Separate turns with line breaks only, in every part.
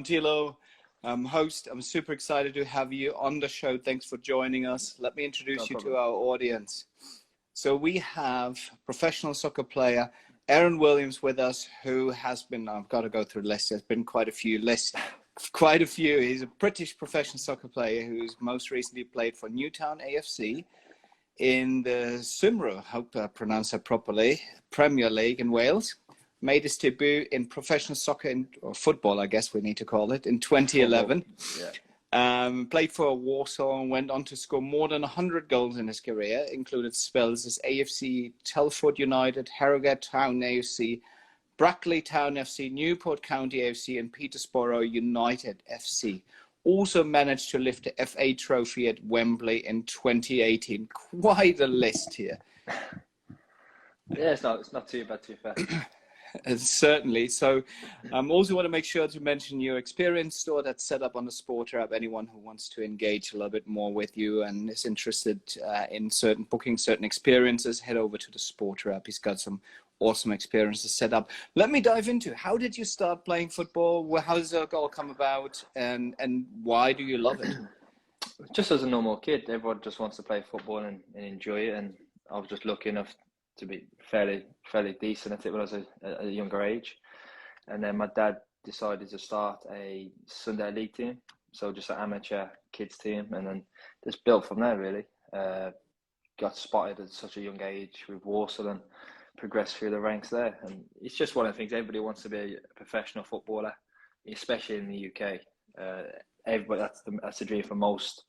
Tilo. I'm host. I'm super excited to have you on the show. Thanks for joining us. Let me introduce you to our audience. So we have professional soccer player Aaron Williams with us, who has been, I've got to go through the list, there's been quite a few lists, quite a few. He's a British professional soccer player who's most recently played for Newtown AFC in the Cymru, hope I pronounced that properly, Premier League in Wales. Made his debut in professional soccer, or football, I guess we need to call it, in 2011. Played for Warsaw and went on to score more than 100 goals in his career, included spells as AFC, Telford United, Harrogate Town AFC, Brackley Town FC, Newport County AFC, and Peterborough United FC. Also managed to lift the FA trophy at Wembley in 2018. Quite a list here.
Yeah, it's not too bad, to be fair.
Certainly. So also want to make sure to mention your experience store that's set up on the SPRTER app. Anyone who wants to engage a little bit more with you and is interested in booking certain experiences, head over to the SPRTER app. He's got some awesome experiences set up. Let me dive into, how did you start playing football? How does it all come about, and why do you love it?
Just as a normal kid, everyone just wants to play football and enjoy it, and I was just lucky enough to be fairly decent at it when I was at a younger age. And then my dad decided to start a Sunday league team, so just an amateur kids team, and then just built from there really. Got spotted at such a young age with Warsaw and progressed through the ranks there. And it's just one of the things, everybody wants to be a professional footballer, especially in the UK. Everybody, that's the dream for most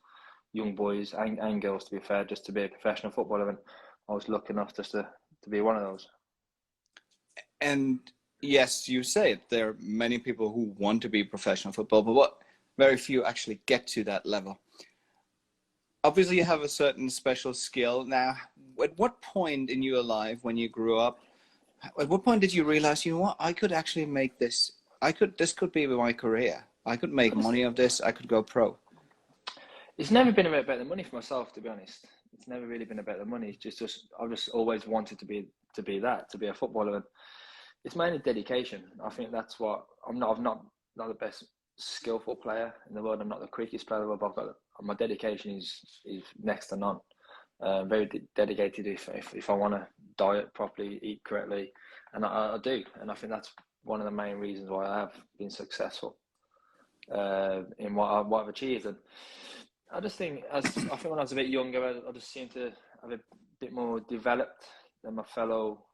young boys and girls, to be fair, just to be a professional footballer. And I was lucky enough just to be one of those.
And yes, you say it, there are many people who want to be professional football, but very few actually get to that level. Obviously, you have a certain special skill. Now, at what point in your life when you grew up, at what point did you realize, you know what, I could actually make this, this could be my career. I could make money of this. I could go pro.
It's never been about the money for myself, to be honest. It's never really been about the money. It's just I've just always wanted to be a footballer. And it's mainly dedication. I think that's what I'm not the best skillful player in the world. I'm not the quickest player in the world, but my dedication is next to none. Very dedicated if I want to diet properly, eat correctly, and I do. And I think that's one of the main reasons why I have been successful in what I've achieved. And I just think, I think when I was a bit younger, I just seemed to have a bit more developed than my fellow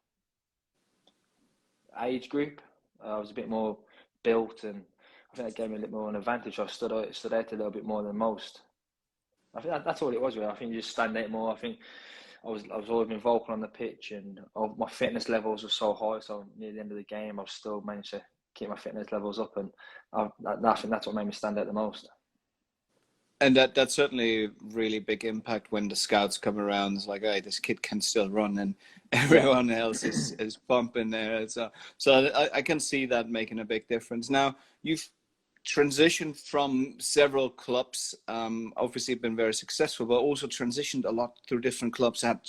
age group. I was a bit more built, and I think that gave me a little more an advantage. I stood out a little bit more than most. I think that's all it was, really. I think you just stand out more. I think I was always been vocal on the pitch, and my fitness levels were so high. So near the end of the game, I've still managed to keep my fitness levels up, and I think that's what made me stand out the most.
And that's certainly really big impact when the scouts come around. It's like, hey, this kid can still run, and everyone else is bumping there. So I can see that making a big difference. Now, you've transitioned from several clubs, obviously been very successful, but also transitioned a lot through different clubs, had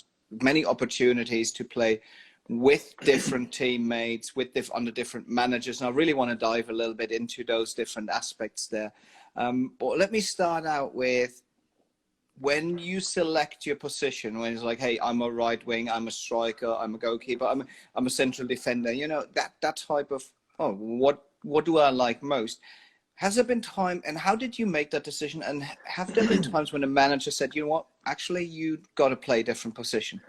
many opportunities to play with different teammates, under different managers. And I really want to dive a little bit into those different aspects there. But let me start out with, when you select your position, when it's like, hey, I'm a right wing, I'm a striker, I'm a goalkeeper, I'm a central defender, you know, that type of, what do I like most? Has there been time, and how did you make that decision? And have there been times when the manager said, you know what, actually you got to play a different position?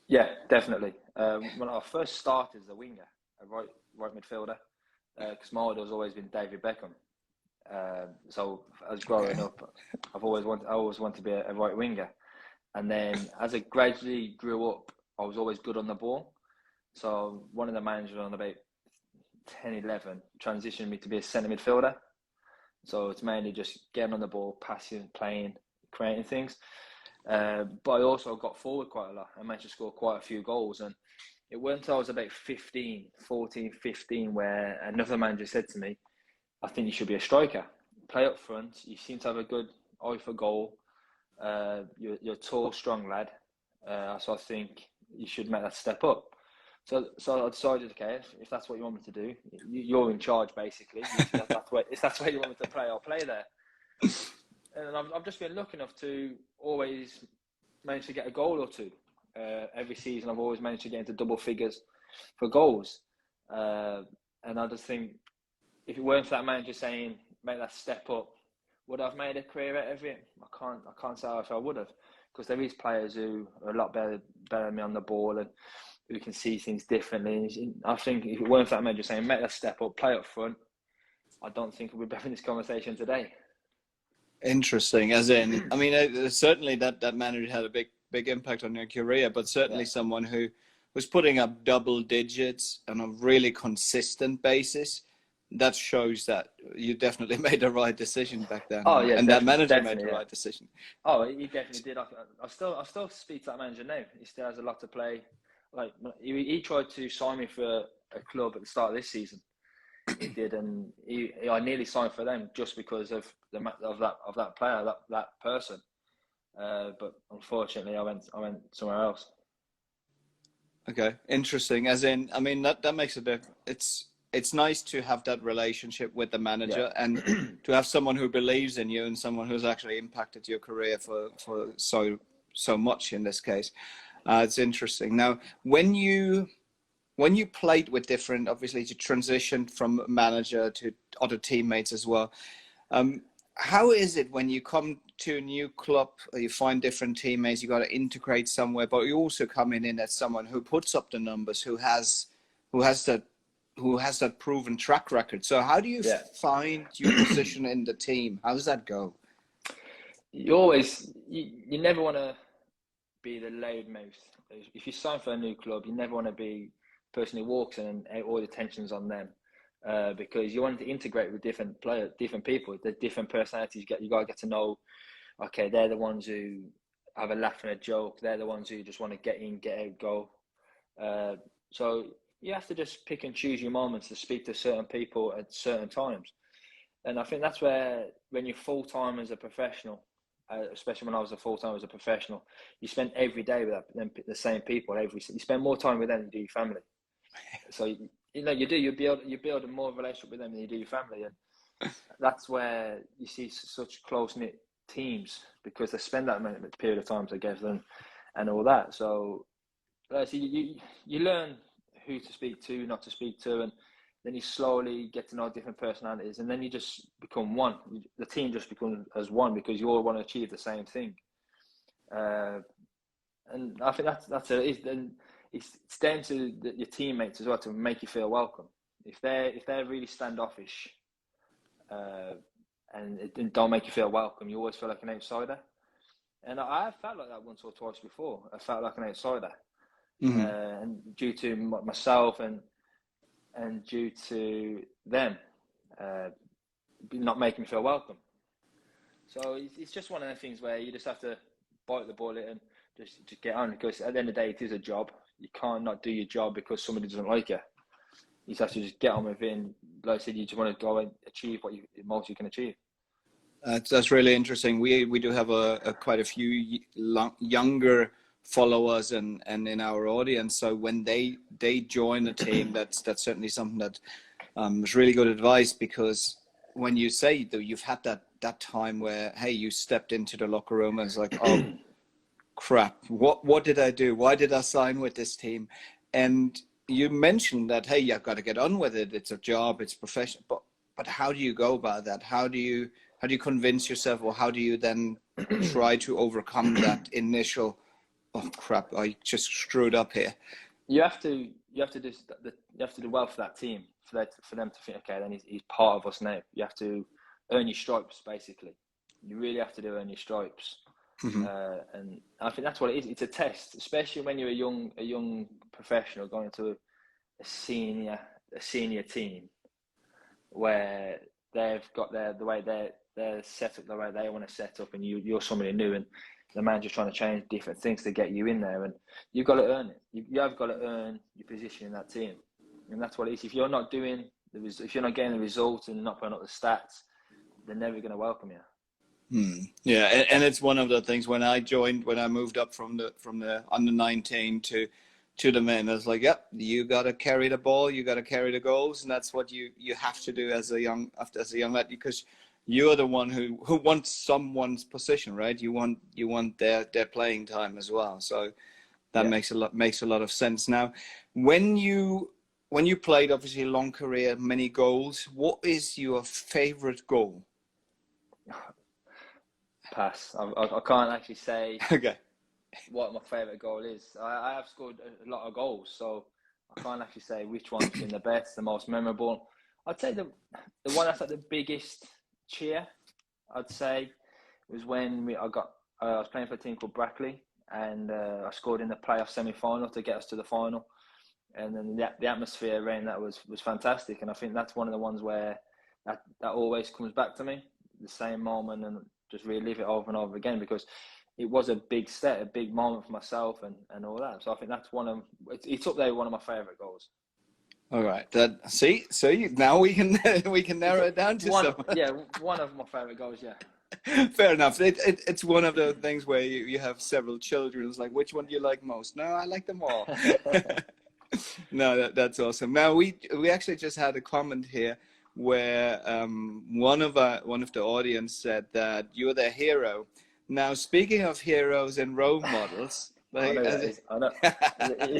Yeah, definitely. When I first started as a winger, a right midfielder, because my idol has always been David Beckham. So as growing up, I always wanted to be a right winger. And then as I gradually grew up, I was always good on the ball. So one of the managers on about 10, 11 transitioned me to be a centre midfielder. So it's mainly just getting on the ball, passing, playing, creating things. But I also got forward quite a lot. I managed to score quite a few goals. And it wasn't until I was about 14, 15, where another manager said to me, I think you should be a striker. Play up front. You seem to have a good eye for goal. You're a tall, strong lad. So I think you should make that step up. So I decided, okay, if that's what you want me to do, you're in charge basically. If that's where you want me to play, I'll play there. And I've just been lucky enough to always manage to get a goal or two. Every season, I've always managed to get into double figures for goals. And I just think, if it weren't for that manager saying, make that step up, would I have made a career out of it? I can't say if I would have, because there is players who are a lot better than me on the ball and who can see things differently. I think if it weren't for that manager saying, make that step up, play up front, I don't think we'd be having this conversation today.
Interesting. As in, I mean, certainly that manager had a big impact on your career, but certainly someone who was putting up double digits on a really consistent basis. That shows that you definitely made the right decision back then.
Oh yeah,
and that manager made the right decision.
Oh, he definitely did. I still speak to that manager now. He still has a lot to play. Like he tried to sign me for a club at the start of this season. He did, and I nearly signed for them just because of that player, that person. But unfortunately, I went somewhere else.
Okay, interesting. As in, I mean, that makes a difference. It's nice to have that relationship with the manager and to have someone who believes in you and someone who's actually impacted your career for so much in this case. It's interesting. Now, when you played with different, obviously, you transitioned from manager to other teammates as well. How is it when you come to a new club, or you find different teammates, you got to integrate somewhere, but you also come in as someone who puts up the numbers, who has that proven track record. So how do you find your position in the team? How does that go?
You never want to be the loud mouth. If you sign for a new club, you never want to be the person who walks in and all the attention's on them, because you want to integrate with different people. There's different personalities. You got to get to know. Okay, they're the ones who have a laugh and a joke. They're the ones who just want to get in, get out, go. So you have to just pick and choose your moments to speak to certain people at certain times. And I think that's where, when you're full-time as a professional, especially when I was a full-time as a professional, you spend every day with the same people. You spend more time with them than you do your family. So you build a more relationship with them than you do your family, and that's where you see such close-knit teams, because they spend that period of time together and all that. So you learn who to speak to, not to speak to, and then you slowly get to know different personalities, and then you just become one. The team just becomes as one, because you all want to achieve the same thing. And I think that's it. Then it's down to your teammates as well to make you feel welcome. If they're really standoffish and it don't make you feel welcome, you always feel like an outsider. And I felt like that once or twice before. I felt like an outsider. Mm-hmm. And due to myself and due to them not making me feel welcome. So it's just one of the things where you just have to bite the bullet and just get on, because at the end of the day, it is a job. You can't not do your job because somebody doesn't like you. You just have to just get on with it, and like I said, you just want to go and achieve what most you can achieve.
That's really interesting. We do have quite a few younger followers and in our audience. So when they join a team, that's certainly something that is really good advice, because when you say that you've had that time where, hey, you stepped into the locker room and it's like, oh crap, what did I do? Why did I sign with this team? And you mentioned that, hey, you've got to get on with it. It's a job, it's professional. But how do you go about that? How do you convince yourself, or how do you then try to overcome that initial, oh crap, I just screwed up here?
You have to do well for that team, for them to think, okay, then he's part of us now. You have to earn your stripes, basically. You really have to earn your stripes. Mm-hmm. And I think that's what it is. It's a test, especially when you're a young professional going to a senior team, where they've got the way they're set up, the way they want to set up, and you're somebody new, and the manager's trying to change different things to get you in there, and you've got to earn it. You have got to earn your position in that team, and that's what it is. If you're not getting the results and not putting up the stats, they're never going to welcome you.
Yeah, and it's one of the things when I moved up from the under 19 to to the men. It's like, yep, you got to carry the ball, you got to carry the goals, and that's what you have to do as a young lad, because you're the one who wants someone's position, right? You want their playing time as well. So that makes a lot of sense. Now, when you played, obviously a long career, many goals, what is your favorite goal?
Pass. I can't actually say.
Okay.
What my favourite goal is. I have scored a lot of goals, so I can't actually say which one's been the best, the most memorable. I'd say the one that's like the biggest cheer, I'd say, was when I was playing for a team called Brackley, and I scored in the playoff semi-final to get us to the final. And then the atmosphere around that was fantastic, and I think that's one of the ones where that always comes back to me, the same moment, and just relive it over and over again, because it was a big moment for myself and all that. So I think that's it's up there with one of my favourite goals. All right.
Now we can narrow it down to
one of my favourite goals. Yeah.
Fair enough. It's one of the things where you have several children. It's like, which one do you like most? No, I like them all. No, that's awesome. Now we actually just had a comment here where one of the audience said that you're their hero. Now, speaking of heroes and role models,
like, I know.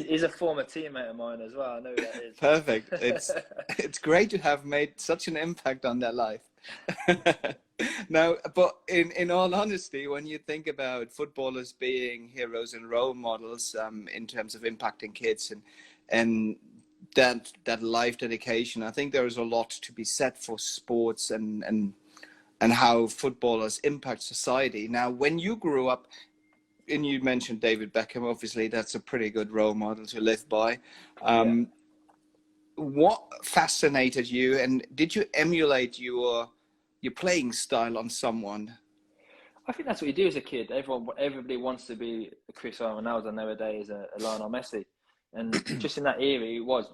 He's a former teammate of mine as well. I know who that is.
Perfect. It's great to have made such an impact on their life. Now, but in all honesty, when you think about footballers being heroes and role models, in terms of impacting kids and that life dedication, I think there is a lot to be said for sports and how footballers impact society. Now, when you grew up, and you mentioned David Beckham, obviously that's a pretty good role model to live by. What fascinated you, and did you emulate your playing style on someone?
I think that's what you do as a kid. Everybody wants to be a Cristiano Ronaldo nowadays, a Lionel Messi, and just in that era, it was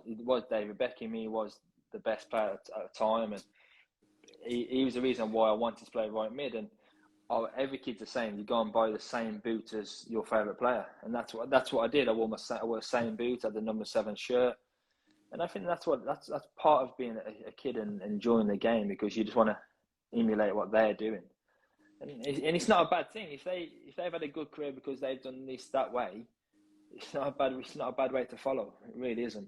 David Beckham. He was the best player at the time, and he was the reason why I wanted to play right mid. And every kid's the same. You go and buy the same boot as your favourite player, and that's what I did. I wore the same boot, I had the number 7 shirt, and I think that's part of being a kid and enjoying the game, because you just want to emulate what they're doing, and it's not a bad thing if they've had a good career because they've done this that way. It's not a bad way to follow. It really isn't.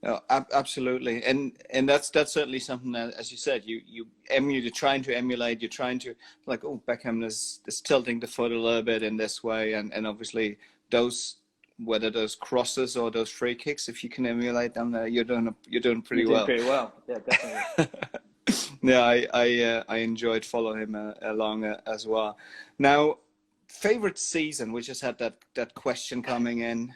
No, absolutely, and that's certainly something that, as you said, you're trying to emulate. You're trying to, like, oh, Beckham is tilting the foot a little bit in this way, and obviously whether those crosses or those free kicks, if you can emulate them, you're doing pretty well.
Pretty well, yeah, definitely.
Yeah, I enjoyed following him along as well. Now, favorite season, we just had that question coming in.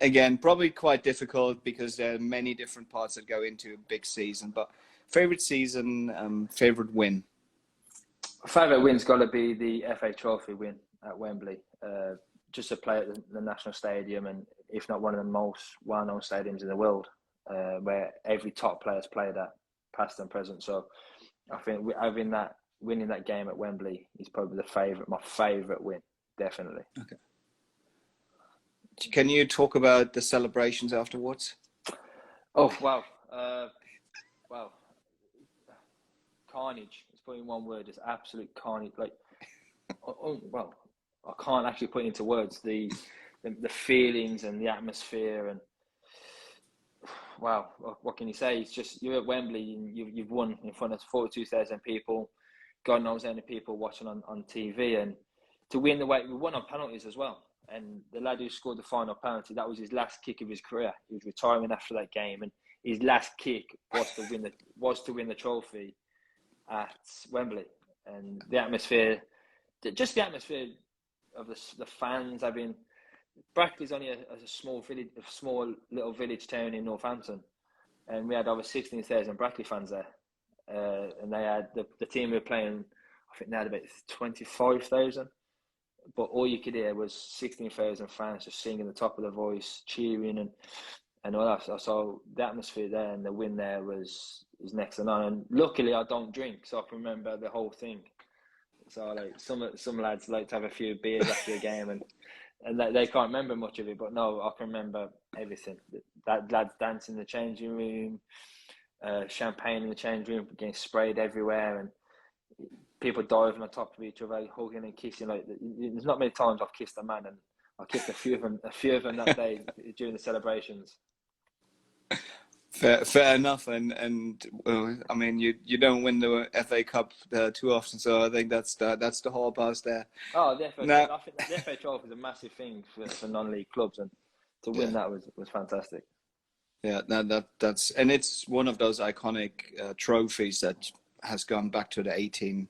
Again, probably quite difficult because there are many different parts that go into a big season. But favorite season, favorite win.
Favorite win's got to be the FA Trophy win at Wembley. Just to play at the National Stadium, and if not one of the most well-known stadiums in the world, where every top player's played at, past and present. So I think winning that game at Wembley is probably my favourite win, definitely.
Okay. Can you talk about the celebrations afterwards?
Oh, wow. Carnage. It's put in one word. It's absolute carnage. Like, well, I can't actually put it into words. The feelings and the atmosphere, and wow, what can you say? It's just, you're at Wembley and you've won in front of 42,000 people. God knows how many people watching on TV, and to win the way we won on penalties as well. And the lad who scored the final penalty, that was his last kick of his career. He was retiring after that game, and his last kick was to win the trophy at Wembley. And the atmosphere, just the atmosphere of the fans. I mean, Brackley's only a small little village town in Northampton, and we had over 16,000 Brackley fans there. And they had the team we were playing, I think they had about 25,000. But all you could hear was 16,000 fans just singing the top of their voice, cheering and all that. So the atmosphere there and the win there was next to none. And luckily, I don't drink, so I can remember the whole thing. So like some lads like to have a few beers after a game, and and they can't remember much of it. But no, I can remember everything. That lads dancing in the changing room, champagne in the changing room, getting sprayed everywhere, and people diving on top of each other, hugging and kissing. Like, there's not many times I've kissed a man, and I kissed a few of them that day during the celebrations.
Fair enough, and I mean, you don't win the FA Cup too often, so I think that's the hall pass there.
Oh, the FA,
Now,
I think the FA Trophy is a massive thing for non-league clubs, and to win that was fantastic.
Yeah, that's and it's one of those iconic trophies that has gone back to the 18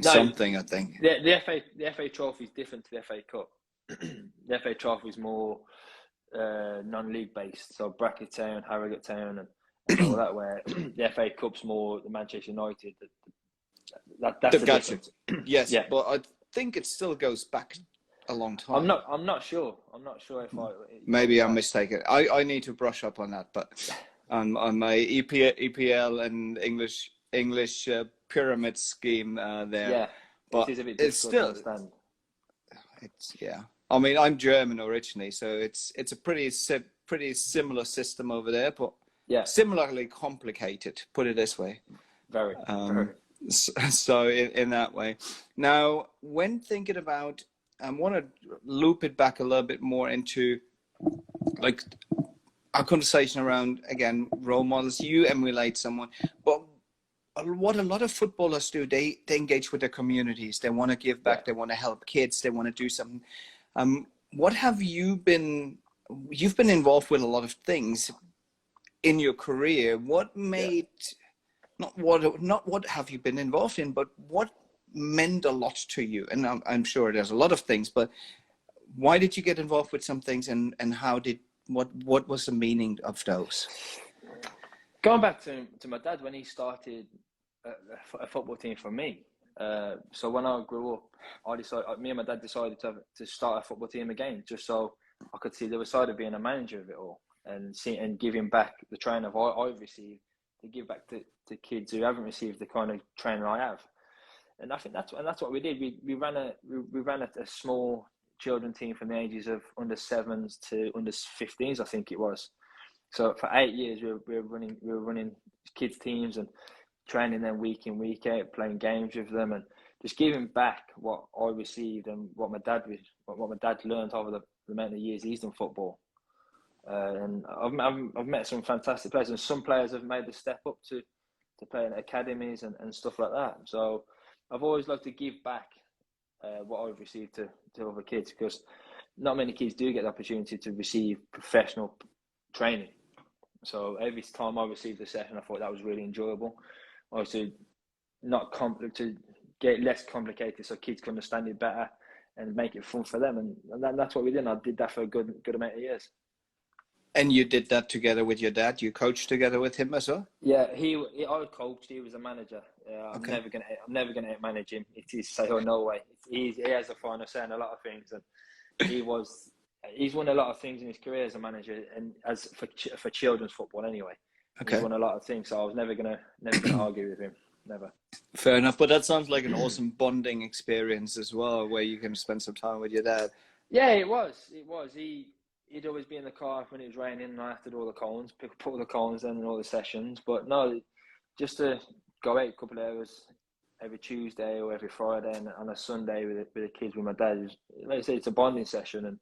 something, I think.
The FA Trophy is different to the FA Cup. The FA Trophy is more non-league based, so Bracket Town, Harrogate Town, and all that. Where the FA Cup's more the Manchester United. That's the difference.
Yes, yeah. But I think it still goes back a long time.
I'm not sure if
maybe I'm mistaken. I need to brush up on that, but on my EPL and English pyramid scheme there.
Yeah,
but
it is a bit
it's still
to understand.
It's I mean, I'm German originally, so it's a pretty similar system over there, but similarly complicated. Put it this way.
Very.
So in that way. Now, when thinking about, I want to loop it back a little bit more into like our conversation around, again, role models. You emulate someone, but what a lot of footballers do, they engage with their communities. They want to give back. They want to help kids. They want to do something. What have you been? You've been involved with a lot of things in your career. What made not what have you been involved in, but what meant a lot to you? And I'm sure there's a lot of things, but why did you get involved with some things, and what was the meaning of those?
Going back to my dad, when he started a football team for me. So when I grew up, me and my dad decided to start a football team again, just so I could see the other side of being a manager of it all, and giving back the training I've received, to give back to kids who haven't received the kind of training I have. And I think that's what we did. We ran a small children team from the ages of under 7s to under 15s, I think it was. So for 8 years, we were running kids teams and training them week in, week out, playing games with them, and just giving back what I received and what my dad learned over the amount of years he's done football. And I've met some fantastic players, and some players have made the step up to play in academies and stuff like that. So I've always liked to give back what I've received to other kids, because not many kids do get the opportunity to receive professional training. So every time I received a session, I thought that was really enjoyable. Also, to get less complicated, so kids can understand it better and make it fun for them. And that's what we did. And I did that for a good amount of years. And
you did that together with your dad? You coached together with him as well?
Yeah, I coached. He was a manager. I'm never gonna manage him. It is say or no way. He has a final say on a lot of things, and he's won a lot of things in his career as a manager, and as for children's football anyway. Okay. He's won a lot of things, so I was never gonna argue with him. Never.
Fair enough, but that sounds like an awesome bonding experience as well, where you can spend some time with your dad.
Yeah, it was. He'd always be in the car when it was raining, and I had to do all the cones, pick up all the cones and all the sessions. But no, just to go out a couple of hours every Tuesday or every Friday, and on a Sunday with the kids with my dad, like I say, it's a bonding session, and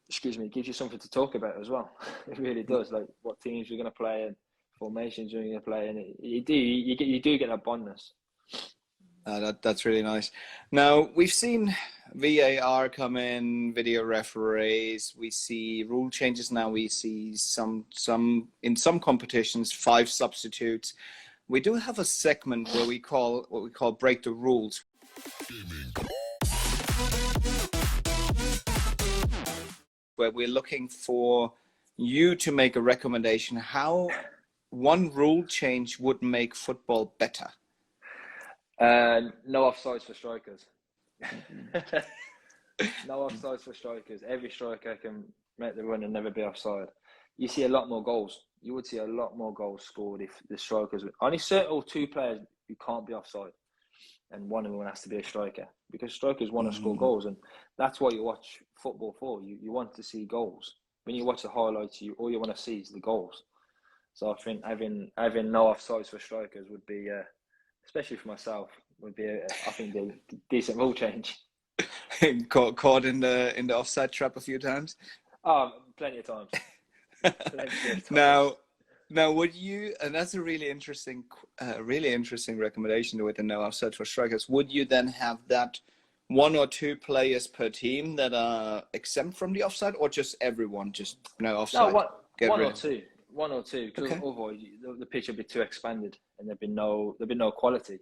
it gives you something to talk about as well. It really does, like what teams you're going to play and formations you're going to play, and you do get that bondness.
That's really nice. Now, we've seen VAR come in, video referees. We see rule changes now. We see some in some competitions 5 substitutes. We do have a segment where we call break the rules, where we're looking for you to make a recommendation how one rule change would make football better.
No offsides for strikers. No offsides for strikers. Every striker can make the run and never be offside. You see a lot more goals. You would see a lot more goals scored if the strikers only certain or 2 players who can't be offside. and one of them has to be a striker, because strikers want to score
Mm.
goals, and that's what you watch football for. You want to see goals. When you watch the highlights, all you want to see is the goals. So I think having no offsides for strikers would be, especially for myself, would be I think a decent rule change.
Caught in the offside trap a few times.
Oh, plenty of times. Plenty of times.
Now, would you? And that's a really interesting recommendation with the no offside for strikers. Would you then have that one or two players per team that are exempt from the offside, or just everyone just no offside?
No, one or two. Because
Okay.
otherwise the pitch would be too expanded, and there'd be no quality.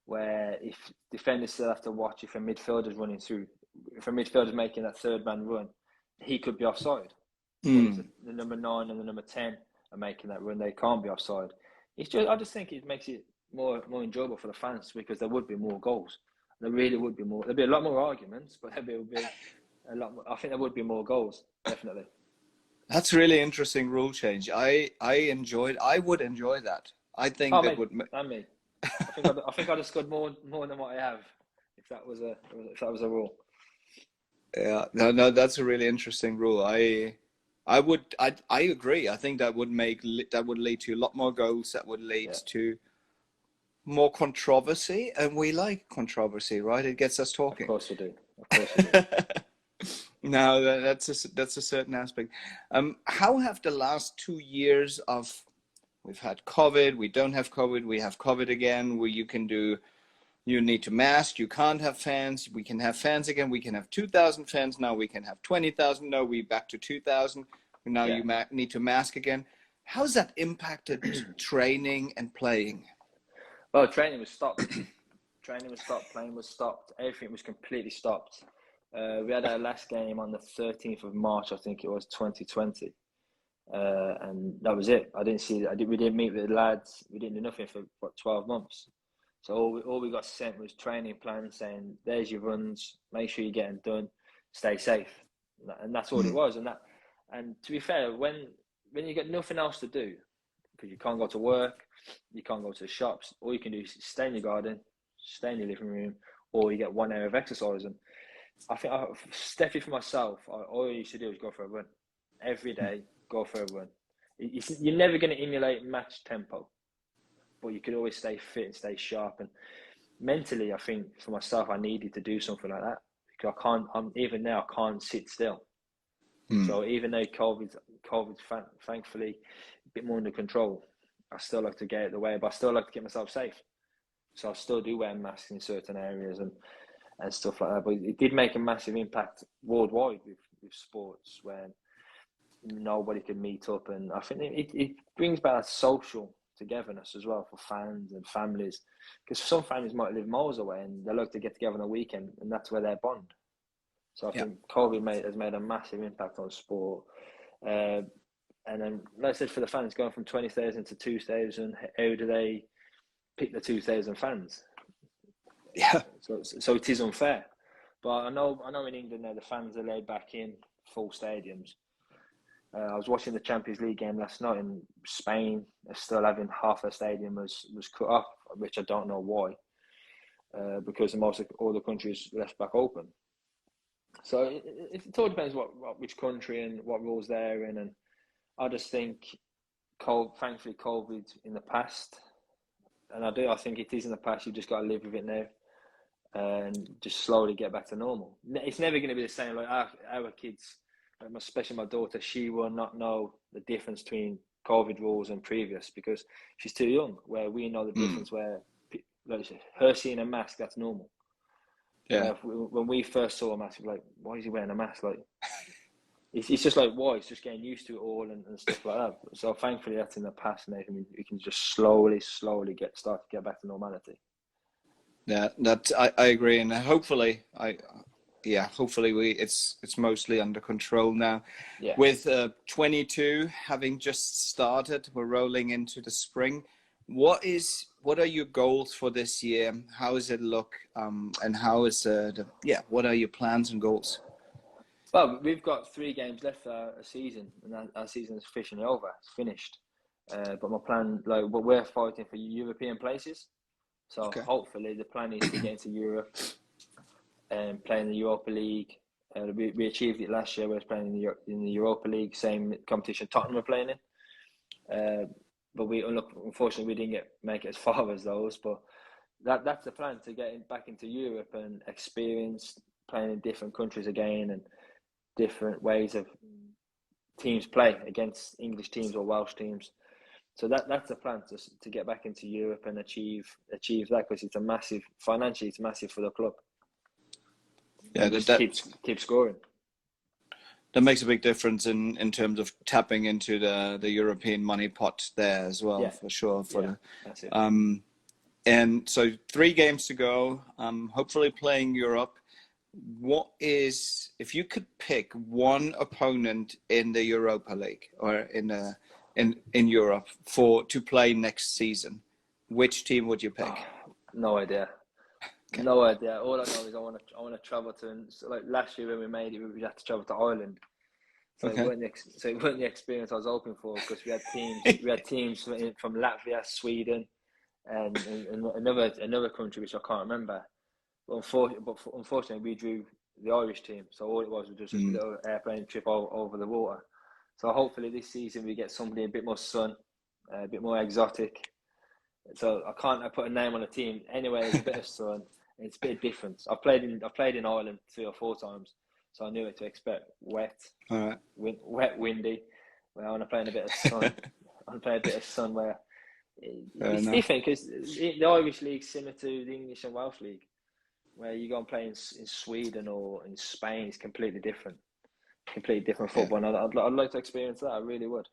Where if defenders still have to watch if a midfielder's running through, if a midfielder's making that third man run, he could be offside. But the number 9 and the number 10 are making that run, they can't be offside. I just think it makes it more enjoyable for the fans, because there would be more goals. There really would be more. There'd be a lot more arguments, but there would be a lot more. I think there would be more goals, definitely.
That's really interesting rule change. I would enjoy that. I think that would.
And me. I think I'd have scored more than what I have if that was a rule.
Yeah, no, that's a really interesting rule. I agree. I think that would lead to a lot more goals. That would lead to more controversy, and we like controversy, right? It gets us talking.
Of course we do.
No, that's a certain aspect. How have the last 2 years of, we've had COVID, we don't have COVID, we have COVID again, where you need to mask, you can't have fans, we can have fans again, we can have 2,000 fans, now we can have 20,000, no, we're back to 2,000, now you need to mask again. How's that impacted training and playing?
Well, training was stopped. Playing was stopped. Everything was completely stopped. We had our last game on the 13th of March, I think it was, 2020. And that was it. We didn't meet with the lads. We didn't do nothing for 12 months. So all we got sent was training plans saying, there's your runs, make sure you're getting done, stay safe. And that's all it was. And to be fair, when you get nothing else to do, because you can't go to work, you can't go to the shops, all you can do is stay in your garden, stay in your living room, or you get 1 hour of exercise. And I think, definitely for myself, all I used to do was go for a run. Every day, go for a run. You're never going to emulate match tempo, but you could always stay fit and stay sharp. And mentally, I think for myself, I needed to do something like that, because even now, I can't sit still. So even though COVID's thankfully a bit more under control, I still like to get out of the way, but I still like to keep myself safe. So I still do wear masks in certain areas and stuff like that. But it did make a massive impact worldwide with sports, when nobody could meet up. And I think it brings back that social togetherness as well for fans and families, because some families might live miles away and they like to get together on the weekend, and that's where they bond. So I think COVID has made a massive impact on sport. And then, like I said, for the fans, going from 20,000 to 2,000, how do they pick the 2,000 fans?
Yeah.
So it is unfair. But I know in England now the fans are laid back in full stadiums. I was watching the Champions League game last night, and Spain are still having half their stadium was cut off, which I don't know why, because most of all the countries left back open. So it all depends which country and what rules they're in. And I just think, thankfully, COVID in the past, and I think it is in the past. You just got to live with it now, and just slowly get back to normal. It's never going to be the same. Like our kids, especially my daughter, she will not know the difference between COVID rules and previous, because she's too young. Where we know the difference, where like her seeing a mask, that's normal. Yeah. When we first saw a mask, we're like, why is he wearing a mask? Like, it's just like, why? It's just getting used to it all and stuff like that. So thankfully that's in the past, and we can just slowly start to get back to normality.
Yeah, I agree, and hopefully it's mostly under control now. Yeah. With 22 having just started, we're rolling into the spring. What are your goals for this year? How does it look? And how is what are your plans and goals?
Well, we've got 3 games left for a season, and our season is officially over. It's finished. But my plan, what we're fighting for European places. So
Okay.
hopefully the plan is to get into Europe and play in the Europa League. We achieved it last year. We were playing in the Europa League, same competition Tottenham were playing in. But unfortunately we didn't make it as far as those. But that's the plan, to get back into Europe and experience playing in different countries again, and different ways of teams play against English teams or Welsh teams. So that's the plan, to get back into Europe and achieve that, because it's a massive, financially it's massive for the club.
Yeah,
just keep scoring.
That makes a big difference in terms of tapping into the European money pot there as well, for sure.
That's it.
And so 3 games to go. Hopefully playing Europe. What is, if you could pick one opponent in the Europa League or in Europe to play next season, which team would you pick?
No idea. Okay. No idea. All I know is I want to travel to. Like last year when we made it, we had to travel to Ireland. So it wasn't the experience I was hoping for, because we had teams from Latvia, Sweden, and another country which I can't remember. But unfortunately, we drew the Irish team, so all it was just a little airplane trip over the water. So hopefully this season we get somebody a bit more sun, a bit more exotic. So I can't put a name on a team. Anyway, there's a bit of sun. It's a bit of difference. I've played in Ireland 3 or 4 times, so I knew what to expect. Wet, windy. Well, I want to play in a bit of sun. I want to play a bit of sun where it's different, because the Irish League is similar to the English and Welsh League, where you go and play in Sweden or in Spain. It's completely different football. And I'd like to experience that. I really would.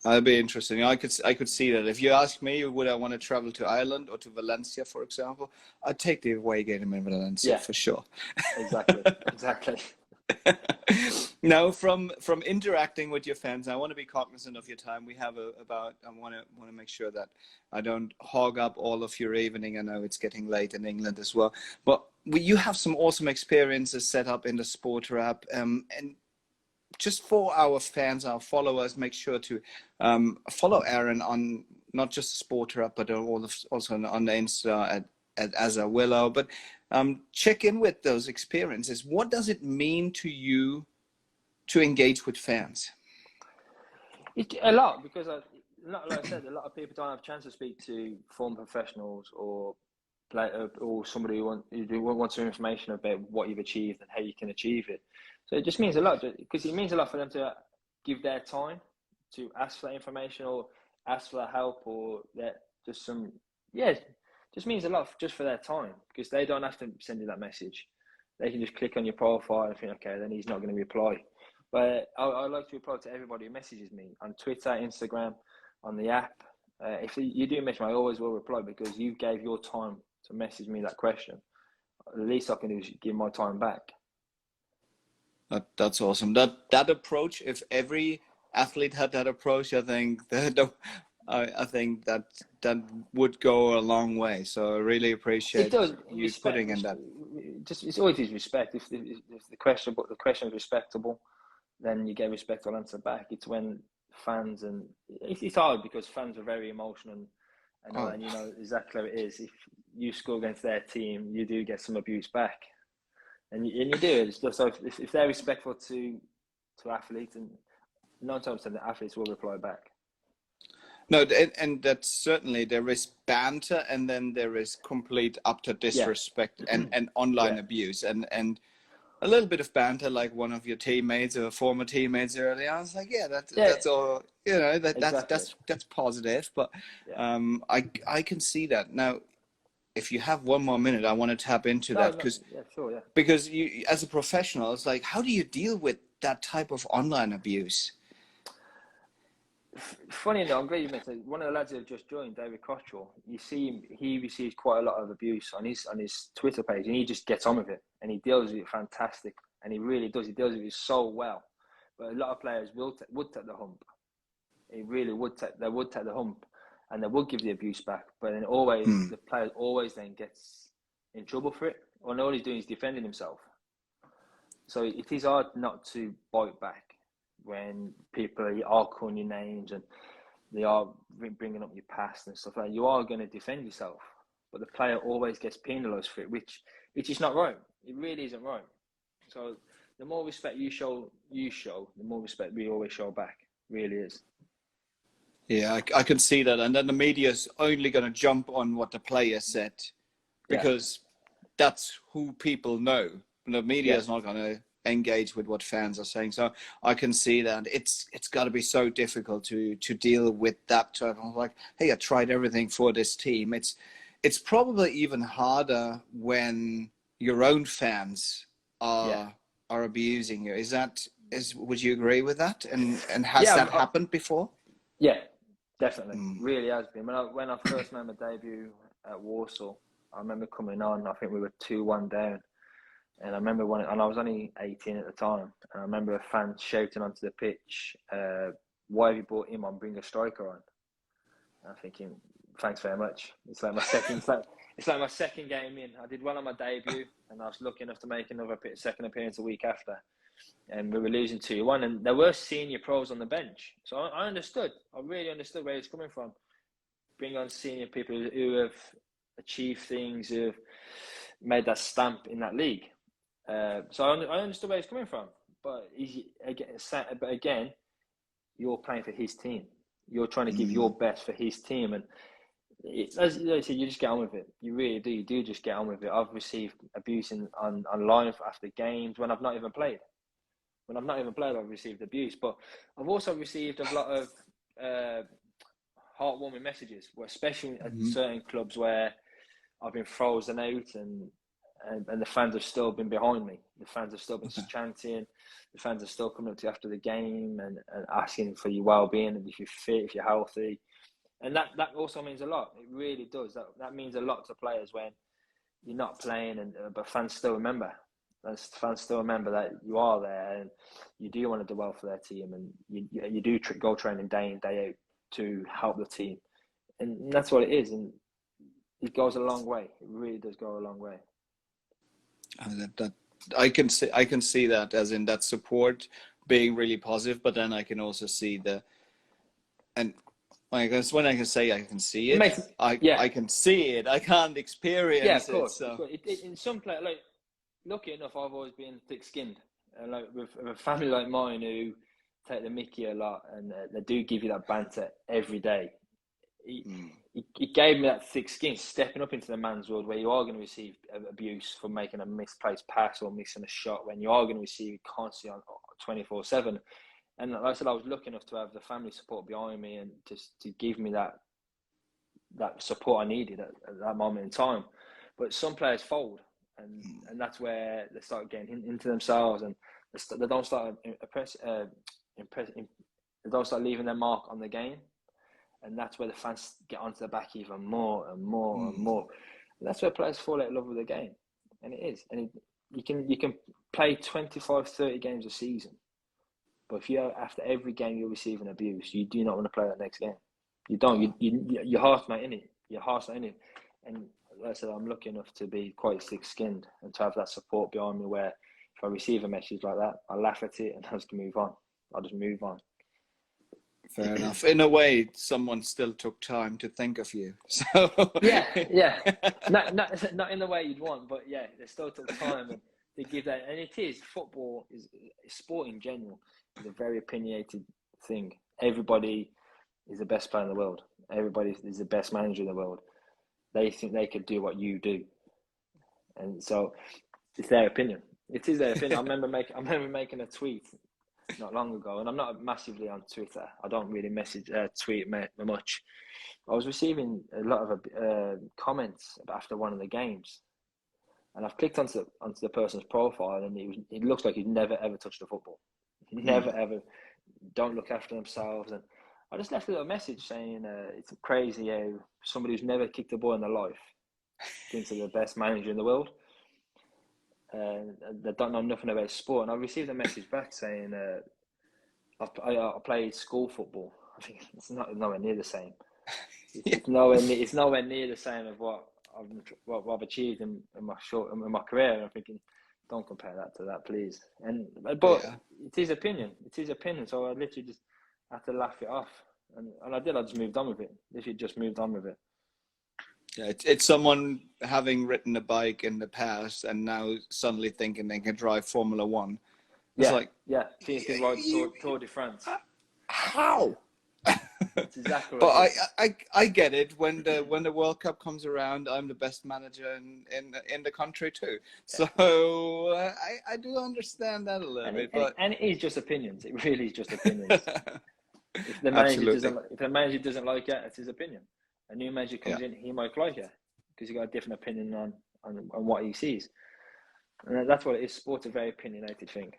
That'd be interesting. I could see that. If you ask me, would I want to travel to Ireland or to Valencia, for example, I'd take the away game in Valencia for sure.
Exactly.
Now, from interacting with your fans, I want to be cognizant of your time. We have I want to make sure that I don't hog up all of your evening. I know it's getting late in England as well, but you have some awesome experiences set up in the SPRTER app, and just for our fans, our followers, make sure to follow Aaron on not just the SPRTER app, but also on the Insta at As a Willow. But check in with those experiences. What does it mean to you to engage with fans?
A lot, because like I said, a lot of people don't have a chance to speak to former professionals or somebody who wants some information about what you've achieved and how you can achieve it. So it just means a lot, because it means a lot for them to give their time to ask for that information or ask for help, or that just means a lot just for their time, because they don't have to send you that message. They can just click on your profile and think, okay, then he's not going to reply. But I like to reply to everybody who messages me on Twitter, Instagram, on the app. If you do message me, I always will reply, because you gave your time to message me that question. The least I can do is give my time back.
That's awesome. That approach, if every athlete had that approach, I think that would go a long way. So I really appreciate you putting in that.
It's always respect. If the question is respectable, then you get a respectful answer back. It's when fans, and it's hard because fans are very emotional, and you know exactly how it is. If you score against their team, you do get some abuse back. And you do it. So if they're respectful to athletes, and 9 times 10 the athletes will reply back.
No, and that's certainly, there is banter, and then there is complete utter disrespect and online abuse, and a little bit of banter, like one of your teammates or former teammates earlier. I was like, that's all. You know, that's positive, but I can see that now. If you have 1 more minute, I want to tap into that, because you, as a professional, it's like, how do you deal with that type of online abuse?
Funny enough, I'm glad you mentioned one of the lads who have just joined, David Cottrell. You see him; he receives quite a lot of abuse on his Twitter page, and he just gets on with it, and he deals with it fantastic, and he really does. He deals with it so well. But a lot of players would take the hump. They would take the hump. And they would give the abuse back, but then the player always then gets in trouble for it. Or all he's doing is defending himself. So it is hard not to bite back when people are calling your names and they are bringing up your past and stuff like that. You are going to defend yourself, but the player always gets penalised for it, which is not right. It really isn't right. So the more respect you show, the more respect we always show back. It really is.
Yeah, I can see that. And then the media's only going to jump on what the player said, because that's who people know. The media is not going to engage with what fans are saying. So I can see that. It's got to be so difficult to deal with that type of, like, hey, I tried everything for this team. It's probably even harder when your own fans are abusing you. Would you agree with that? And has that happened before?
Yeah, definitely. Really has been. When I first made my debut at Warsaw, I remember coming on. I think we were 2-1 down, and I remember and I was only 18 at the time. And I remember a fan shouting onto the pitch, "Why have you brought him on? Bring a striker on." And I'm thinking, thanks very much. It's like my second. It's like my second game in. I did well on my debut, and I was lucky enough to make another second appearance a week after. And we were losing 2-1, and there were senior pros on the bench. So I understood. I really understood where it's coming from. Bring on senior people who have achieved things, who have made that stamp in that league. So I understood where it's coming from. But again, you're playing for his team. You're trying to give your best for his team, and as I said, you just get on with it. You really do. You do just get on with it. I've received abuse online after games when I've not even played. I've received abuse, but I've also received a lot of heartwarming messages, especially at certain clubs where I've been frozen out, and the fans have still been behind me. The fans have still been chanting. The fans are still coming up to you after the game and asking for your well-being, and if you're fit, if you're healthy. And that also means a lot. It really does. That means a lot to players when you're not playing, but fans still remember. Fans still remember that you are there, and you do want to do well for their team, and you do go training day in, day out to help the team, and that's what it is. And it goes a long way. It really does go a long way.
I can see that, as in that support being really positive, but then I can also see I guess when I can say I can see it, I can see it. I can't experience it.
Yeah, of course.
So.
In some players, like, lucky enough, I've always been thick-skinned, and like with a family like mine who take the mickey a lot, and they do give you that banter every day. It gave me that thick skin, stepping up into the man's world where you are going to receive abuse for making a misplaced pass or missing a shot, when you are going to receive it constantly on 24/7. And like I said, I was lucky enough to have the family support behind me and just to give me that support I needed at that moment in time. But some players fold, and that's where they start getting into themselves, and they don't start they don't start leaving their mark on the game, and that's where the fans get onto the back even more and more and more. And that's where players fall out of love with the game, and it is. And you can play 25, 30 games a season, but if after every game you're receiving abuse, you do not want to play that next game. You don't. Your heart's not in it. Your heart's not in it. And like I said, I'm lucky enough to be quite thick-skinned and to have that support behind me, where if I receive a message like that, I laugh at it and I just move on. I'll just move on.
Fair enough. In a way, someone still took time to think of you. So
yeah. Not in the way you'd want, but yeah, they still took time and to give that. And it is, football is sport in general is a very opinionated thing. Everybody is the best player in the world. Everybody is the best manager in the world. They think they could do what you do, and so it's their opinion. It is their opinion. I remember making a tweet not long ago, and I'm not massively on Twitter. I don't really tweet much. I was receiving a lot of comments after one of the games, and I've clicked onto the person's profile, and it looks like he'd never ever touched a football. Never ever. Don't look after themselves, and I just left a little message saying it's crazy how somebody who's never kicked a ball in their life thinks they're the best manager in the world. They don't know nothing about sport. And I received a message back saying I played school football. I think it's nowhere near the same. It's nowhere near the same of what I've achieved in my career. And I'm thinking, don't compare that to that, please. But it is opinion. It is opinion. So I literally just had to laugh it off, and I did. I just moved on with it. Literally just moved on with it.
Yeah, it's someone having ridden a bike in the past and now suddenly thinking they can drive Formula One. It's
Yeah,
like,
yeah. Think you can ride Tour de France.
how?
That's exactly
But
what it is.
I get it. When the World Cup comes around, I'm the best manager in the country too. So I do understand that a little bit. But
And it is just opinions. It really is just opinions. If the
absolutely,
manager doesn't like it, it's his opinion. A new manager
yeah.
comes in, he might like it because he got a different opinion on what he sees. And that's what it is. Sport's a very opinionated thing.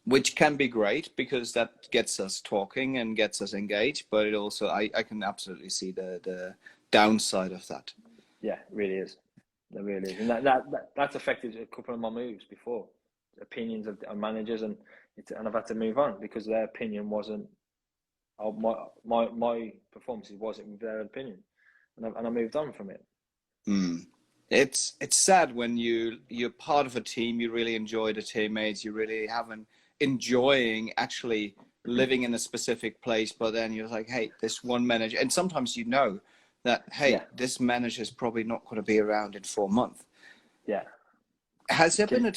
Which can be great because that gets us talking and gets us engaged. But it also, I can absolutely see the downside of that.
Yeah, it really is. It really is, and that's affected a couple of my moves before. Opinions of managers, and I've had to move on because their opinion wasn't. My performances wasn't with their opinion, and I moved on from it.
Mm. It's sad when you're part of a team, you really enjoy the teammates, you really haven't enjoying actually living in a specific place, but then you're like, hey, this one manager, and sometimes you know that, hey, this manager is probably not going to be around in 4 months.
Yeah.
Has there been a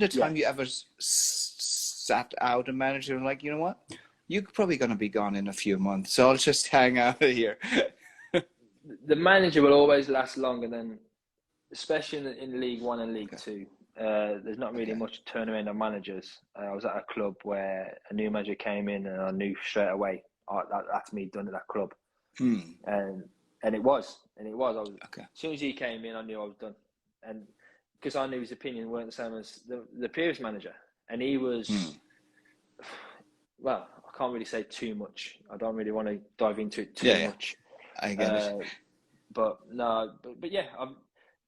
time you ever sat out a manager and like, you know what, you're probably going to be gone in a few months, so I'll just hang out here.
The manager will always last longer than, especially in League One and League Two. There's not really much turnaround on managers. I was at a club where a new manager came in, and I knew straight away, that's me done at that club. And it was. I was. As soon as he came in, I knew I was done. And because I knew his opinion weren't the same as the previous manager, and he was. Well, I can't really say too much. I don't really want to dive into it too much.
I get it.
But yeah,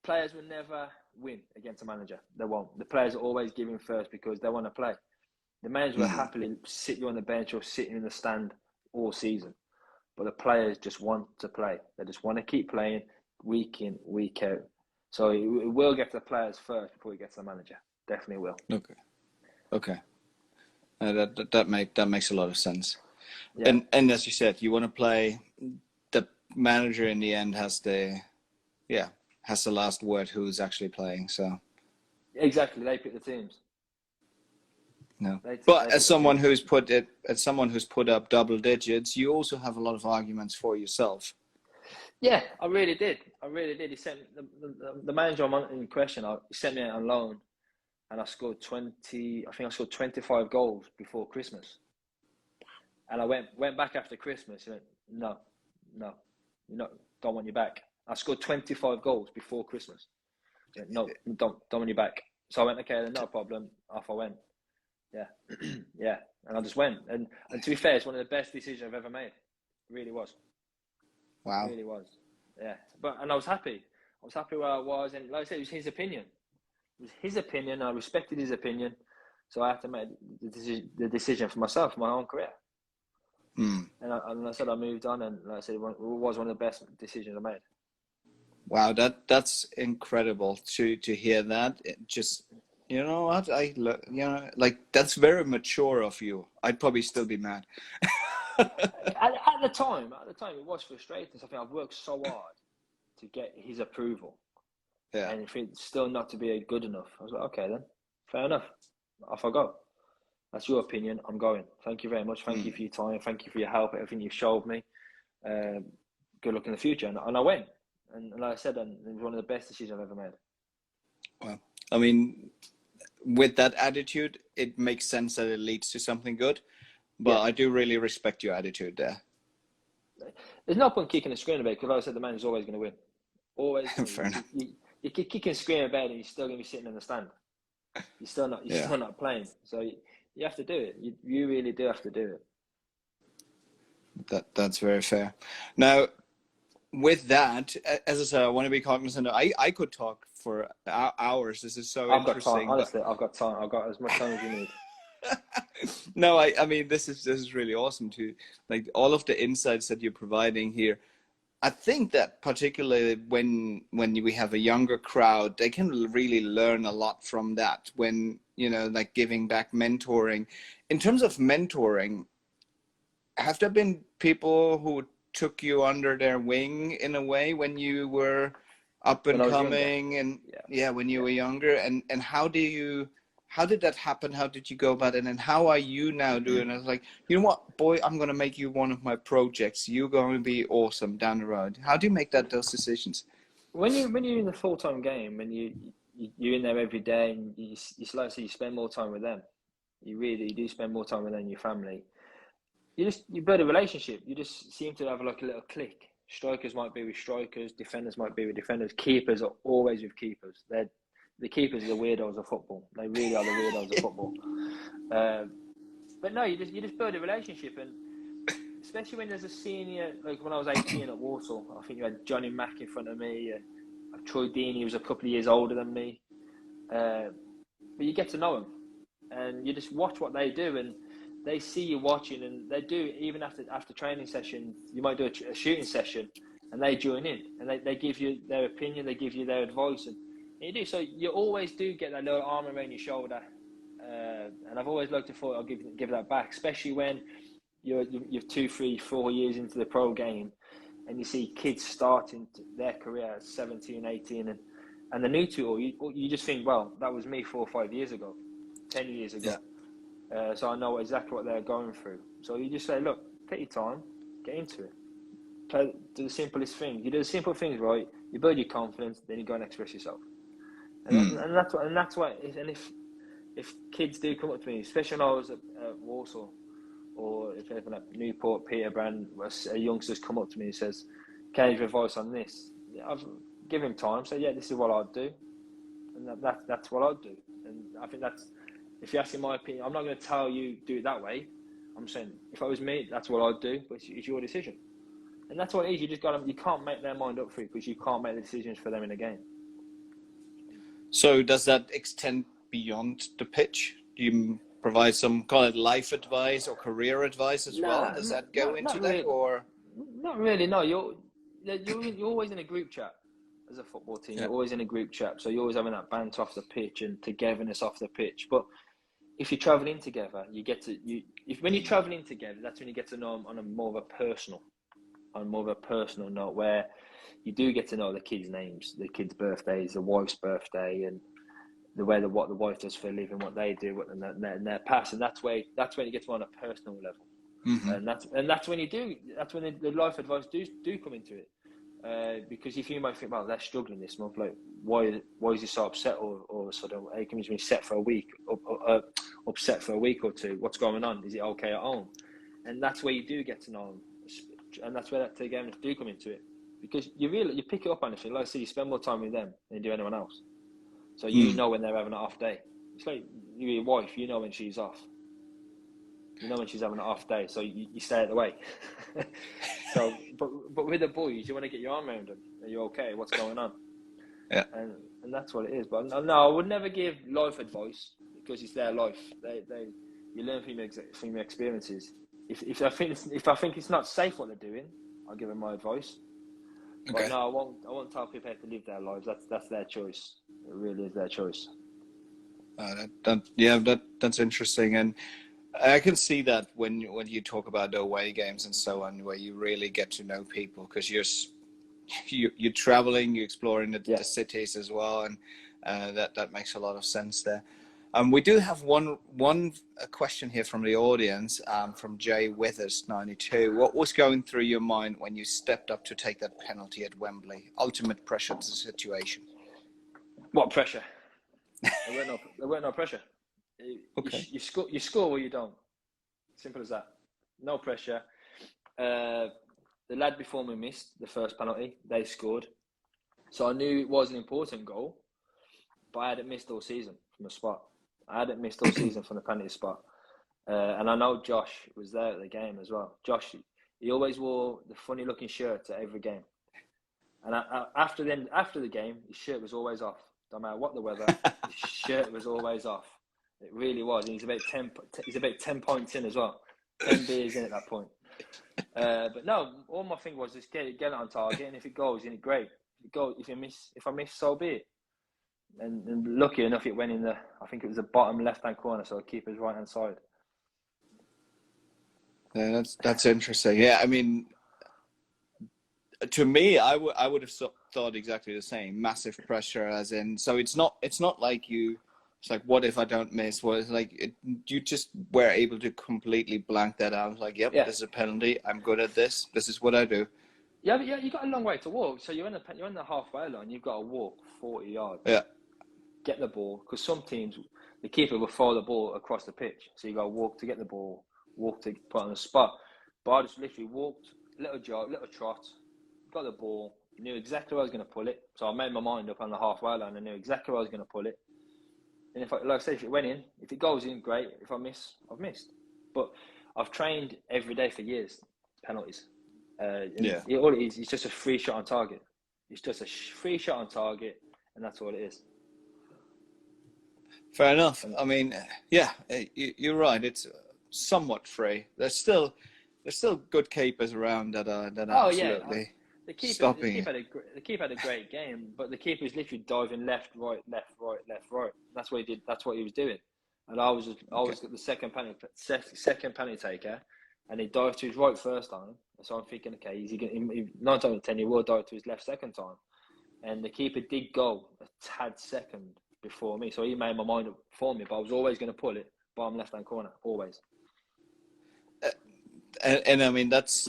players will never win against a manager. They won't. The players are always giving first because they want to play. The manager will happily sit you on the bench or sit you in the stand all season. But the players just want to play. They just want to keep playing week in, week out. So it will get to the players first before it gets to the manager. Definitely will.
Okay. That makes a lot of sense.
Yeah.
And as you said, you want to play. The manager in the end has the last word. Who's actually playing? So
exactly, they pick the teams.
No, but as someone who's put up double digits, you also have a lot of arguments for yourself.
Yeah, I really did. He sent the manager in question. He sent me out on loan, and I scored 20. I think I scored 25 goals before Christmas. And I went back after Christmas. He went, no, don't want you back. I scored 25 goals before Christmas. He went, no, don't want you back. So I went, okay, then no problem. Off I went. Yeah, and I just went. And to be fair, it's one of the best decisions I've ever made. It really was.
Wow.
It really was. Yeah, and I was happy. I was happy where I was, and like I said, it was his opinion. It was his opinion. I respected his opinion, so I had to make the decision for myself, for my own career. And I said I moved on, and like I said, it was one of the best decisions I made.
Wow, that's incredible to hear that. You know what? Like that's very mature of you. I'd probably still be mad.
at the time, it was frustrating. I think I've worked so hard to get his approval, and if it's still not to be good enough, I was like, okay, then fair enough. Off I go. That's your opinion. I'm going. Thank you very much. Thank you for your time. Thank you for your help. Everything you've showed me. Good luck in the future. And I went. And like I said, it was one of the best decisions I've ever made.
Well, I mean, with that attitude, it makes sense that it leads to something good. But I do really respect your attitude there.
There's no point kicking and screaming about it because, like I said, the manager's always going to win. Always.
Fair enough.
You kick and scream about it, and you're still going to be sitting in the stand. You're still not playing. So you have to do it. You really do have to do
it. That's very fair. Now, with that, as I said, I want to be cognizant. I could talk for hours. This is so interesting.
Got time. Honestly, I've got time. I've got as much time as you need.
No, I mean this is really awesome to like all of the insights that you're providing here. I think that particularly when we have a younger crowd, they can really learn a lot from that. When like giving back, mentoring. In terms of mentoring, have there been people who took you under their wing in a way when you were up and
When I was
coming,
younger.
and when you were younger, and how did that happen? How did you go about it? And how are you now doing? It's like, you know what, boy, I'm going to make you one of my projects. You're going to be awesome down the road. How do you make those decisions?
When you're in the full-time game and you're in there every day, and you like to say, you spend more time with them. You do spend more time with them and your family. You build a relationship. You just seem to have like a little click. Strikers might be with strikers, defenders might be with defenders, keepers are always with keepers. The keepers are the weirdos of football. They really are the weirdos of football. But no, you just build a relationship, and especially when there's a senior, like when I was 18 at Walsall, I think you had Johnny Mack in front of me, Troy Deeney was a couple of years older than me. But you get to know them, and you just watch what they do, and they see you watching, and they do, even after training session, you might do a shooting session, and they join in, and they give you their opinion, they give you their advice, and you do. So you always do get that little arm around your shoulder, and I've always liked to thought I'll give that back, especially when you're 2, 3, 4 years into the pro game, and you see kids starting their career at 17, 18, and they're new to it all. You just think, well, that was me 4 or 5 years ago, 10 years ago.
Yeah.
So I know exactly what they're going through. So you just say, look, take your time, get into it. Do the simplest thing. You do the simple things right, you build your confidence, then you go and express yourself. And that's what. And if kids do come up to me, especially when I was at Warsaw, or if anything like Newport, Peterborough, a youngster's come up to me and says, "Can you give advice on this?" I've given him time. Say, yeah, this is what I'd do, and that's what I'd do. And I think that's. If you ask me my opinion, I'm not going to tell you do it that way. I'm saying if I was me, that's what I'd do, but it's your decision. And that's what it is. You just you can't make their mind up for you, because you can't make the decisions for them in a game.
So does that extend beyond the pitch? Do you provide some kind of life advice or career advice as well? Does that go into that, or?
Not really. No, you're always in a group chat as a football team.
Yeah.
You're always in a group chat, so you're always having that banter off the pitch and togetherness off the pitch. But if you're traveling together, when you're traveling together, that's when you get to know them on more of a personal note, where you do get to know the kids' names, the kids' birthdays, the wife's birthday, and what the wife does for a living, what they do, and their past, and that's when you get to on a personal level.
Mm-hmm.
And that's when the life advice do come into it. Because if you might think, well, they're struggling this month, like why is he so upset or sort of he comes being set for a week, upset for a week or two? What's going on? Is it okay at home? And that's where you do get to know them, and that's where that togetherness do come into it, because you pick it up on anything. Like I say, you spend more time with them than you do anyone else, so you know when they're having an off day. It's like your wife, you know when she's off. You know when she's having an off day, so you stay out of the way. So, but with the boys, you want to get your arm around them. Are you okay? What's going on?
Yeah.
And that's what it is. But no, I would never give life advice, because it's their life. You learn from your experiences. If I think it's not safe what they're doing, I'll give them my advice. Okay. But no, I won't tell people how to live their lives. That's their choice. It really is their choice.
That's interesting, and I can see that when you talk about the away games and so on, where you really get to know people, because you're traveling, you're exploring the cities as well, and that makes a lot of sense there. We do have one question here from the audience, from Jay Withers 92. What was going through your mind when you stepped up to take that penalty at Wembley? Ultimate pressure to the situation.
What pressure? There weren't no pressure.
Okay.
You score or you don't. Simple as that. No pressure. The lad before me missed the first penalty. They scored. So I knew it was an important goal, but I hadn't missed all season from the spot. I hadn't missed all season from the penalty spot. And I know Josh was there at the game as well. Josh, he always wore the funny looking shirt to every game. And after the game, his shirt was always off. No matter what the weather, his shirt was always off. It really was. And he's about 10 points in as well. 10 beers in at that point. But no, all my thing was just get it on target, and if it goes, then it's great. If I miss, so be it. And lucky enough, it went in I think it was the bottom left-hand corner, so the keeper's right-hand side.
Yeah, that's interesting. Yeah, I mean, To me, I would have thought exactly the same. Massive pressure, as in. So it's not like you. It's like, what if I don't miss? Well, it's like you just were able to completely blank that out. Like, yep,
Yeah.
this is a penalty. I'm good at this. This is what I do.
Yeah, but you got a long way to walk. So you're on the halfway line. You've got to walk 40 yards.
Yeah.
Get the ball, because some teams, the keeper will throw the ball across the pitch. So you got to walk to get the ball, walk to put on the spot. But I just literally walked, little jog, little trot, got the ball, knew exactly where I was going to pull it. So I made my mind up on the halfway line. I knew exactly where I was going to pull it. And if like I say, if it went in, if it goes in, great. If I miss, I've missed. But I've trained every day for years, penalties. All it is, it's just a free shot on target. It's just a free shot on target, and that's all it is.
Fair enough. I mean, yeah, you're right. It's somewhat free. There's still good keepers around that are absolutely
the keeper,
stopping.
The keeper had a great game, but the keeper was literally diving left, right, left, right, left, right. That's what he did. That's what he was doing. And I was the second penalty taker, and he dived to his right first time. So I'm thinking, okay, is he going? 9 times out of 10, he will dive to his left second time. And the keeper did go a tad second before me, so he made my mind up for me. But I was always going to pull it bottom left hand corner, always.
And I mean, that's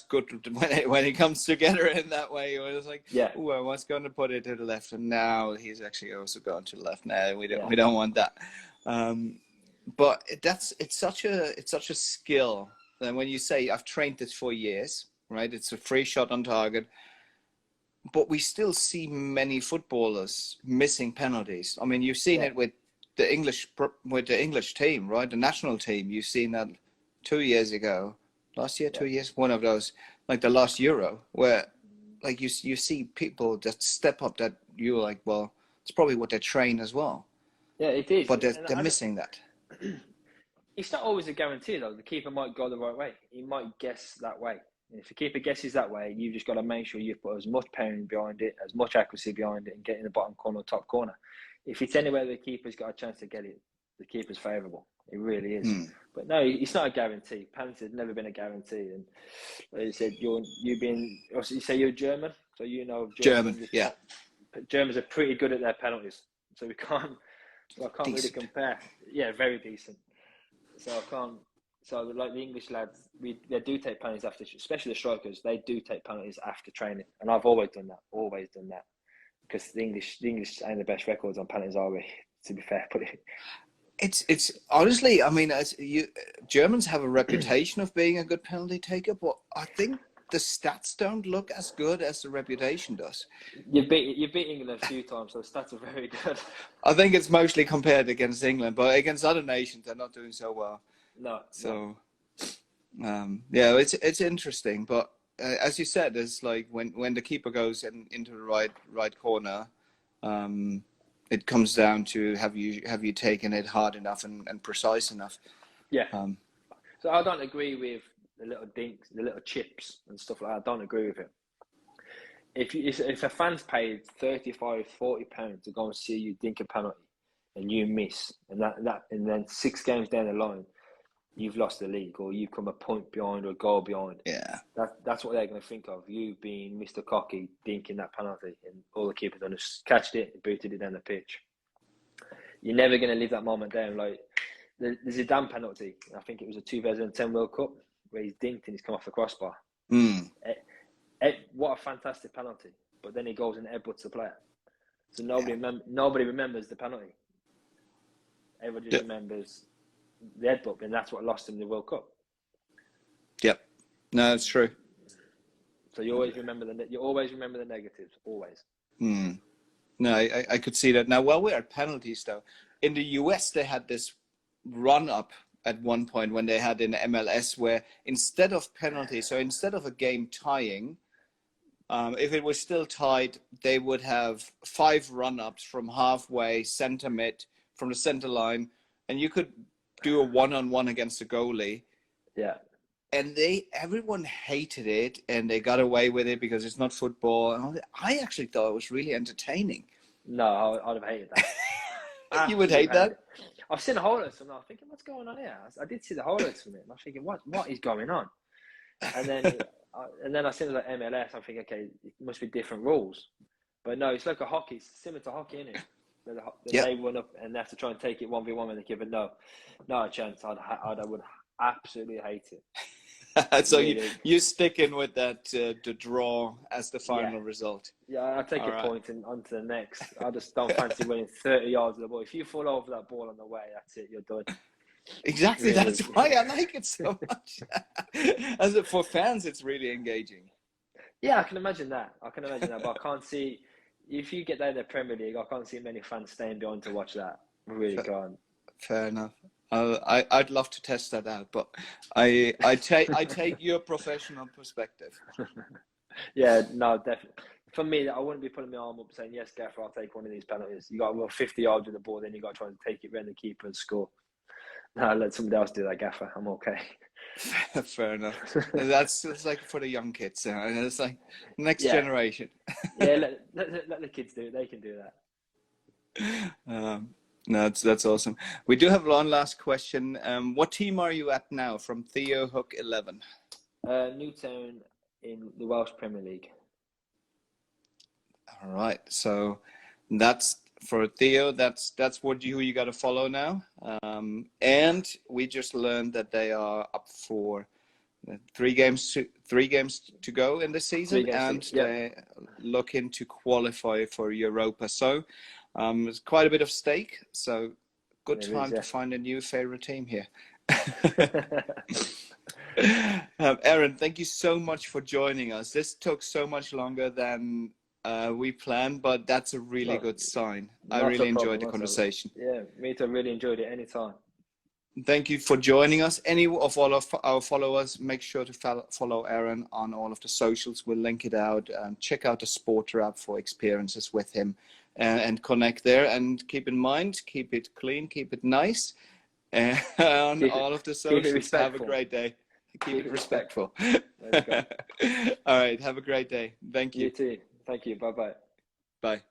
good when it comes together in that way. It was like, oh, I was going to put it to the left, and now he's actually also going to the left. Now we don't want that. But it's such a skill. And when you say I've trained this for years, right? It's a free shot on target. But we still see many footballers missing penalties. I mean, you've seen it with the English team, right? The national team. You've seen that 2 years ago, last year, 2 years, one of those, like the last Euro, where like you see people that step up that you're like, well, it's probably what they train as well.
Yeah, it is.
But they're missing that.
It's not always a guarantee, though. The keeper might go the right way. He might guess that way. And if the keeper guesses that way, you've just got to make sure you put as much pounding behind it, as much accuracy behind it, and get in the bottom corner or top corner. If it's anywhere the keeper's got a chance to get it, the keeper's favourable. It really is. But no, it's not a guarantee. Penalty has never been a guarantee. And like you said, you say you're German, so you know
German. Yeah.
Germans are pretty good at their penalties, so I can't really compare. Yeah, very decent. So I can't. So like the English lads, they do take penalties after, especially the strikers. They do take penalties after training, and I've always done that, because the English ain't the best records on penalties, are we? To be fair, but
it's honestly, I mean, Germans have a reputation of being a good penalty taker, but I think the stats don't look as good as the reputation does.
You've beat England a few times, so the stats are very good.
I think it's mostly compared against England, but against other nations, they're not doing so well.
No.
So, yeah, it's interesting, but as you said, it's like when the keeper goes into the right corner, it comes down to have you taken it hard enough and precise enough.
Yeah. So I don't agree with the little dinks, the little chips and stuff like that. I don't agree with it. If a fan's paid £35-40 to go and see you dink a penalty and you miss, and then 6 games down the line, you've lost the league, or you've come a point behind or a goal behind.
Yeah.
That's what they're going to think of. You being Mr. Cocky, dinking that penalty, and all the keepers done is catched it and booted it down the pitch. You're never going to leave that moment down. Like the Zidane penalty, I think it was a 2010 World Cup, where he's dinked and he's come off the crossbar. What a fantastic penalty. But then he goes and headbutts the player. So nobody remembers the penalty. Everybody just remembers the headbutt, and that's what lost him the World Cup.
Yep. No, that's true.
So you always remember the negatives, always.
No, I could see that. Now, while we're at penalties, though, in the US they had this run up at one point when they had in MLS where instead of penalties, so instead of a game tying, if it was still tied, they would have 5 run-ups from halfway, centre mid, from the centre line, and you could do a one-on-one against the goalie.
Yeah.
And everyone hated it, and they got away with it because it's not football. And I actually thought it was really entertaining.
No, I'd have hated that.
You would hate that?
I've seen the highlights, and I'm thinking, what's going on here? I did see the highlights from it, and I'm thinking, what is going on? And then and then I see it like MLS. I'm thinking, okay, it must be different rules, but no, it's like a hockey. It's similar to hockey, isn't it? They run up and they have to try and take it 1v1 when they give it. No chance. I would absolutely hate it.
So
really.
you sticking with that the draw as the final result.
Yeah, I'll take a point and on to the next. I just don't fancy winning 30 yards of the ball. If you fall over that ball on the way, that's it. You're done.
Exactly. Really. That's why I like it so much. For fans, it's really engaging.
Yeah, I can imagine that. But I can't see, if you get that in the Premier League, I can't see many fans staying behind to watch that. I really can't.
Fair enough. I'd love to test that out, but I take your professional perspective.
Yeah, no, definitely. For me, I wouldn't be putting my arm up saying, yes, Gaffer, I'll take one of these penalties. You got to go 50 yards with the ball, then you got to try and take it around the keeper and score. No, let somebody else do that, Gaffer. I'm okay.
Fair enough. That's like for the young kids. It's like next generation.
Yeah, let the kids do it. They can do that.
No, that's awesome. We do have one last question. What team are you at now from Theo Hook 11?
Newtown in the Welsh Premier League.
All right. So that's for Theo. That's who you got to follow now. And we just learned that they are up for 3 games to go in the season, and they're looking to qualify for Europa. So there's quite a bit of stake. So good time to find a new favorite team here. Aaron, thank you so much for joining us. This took so much longer than we planned, but that's a really good sign. I really enjoyed the conversation.
Yeah, me too. I really enjoyed it. Anytime.
Thank you for joining us. Any of all of our followers, make sure to follow Aaron on all of the socials. We'll link it out. Check out the SPRTER app for experiences with him and connect there. And keep in mind, keep it clean, keep it nice. On all of the socials. Have a great day. Keep it respectful.
Let's go.
All right. Have a great day. Thank you.
You too. Thank you. Bye-bye.
Bye.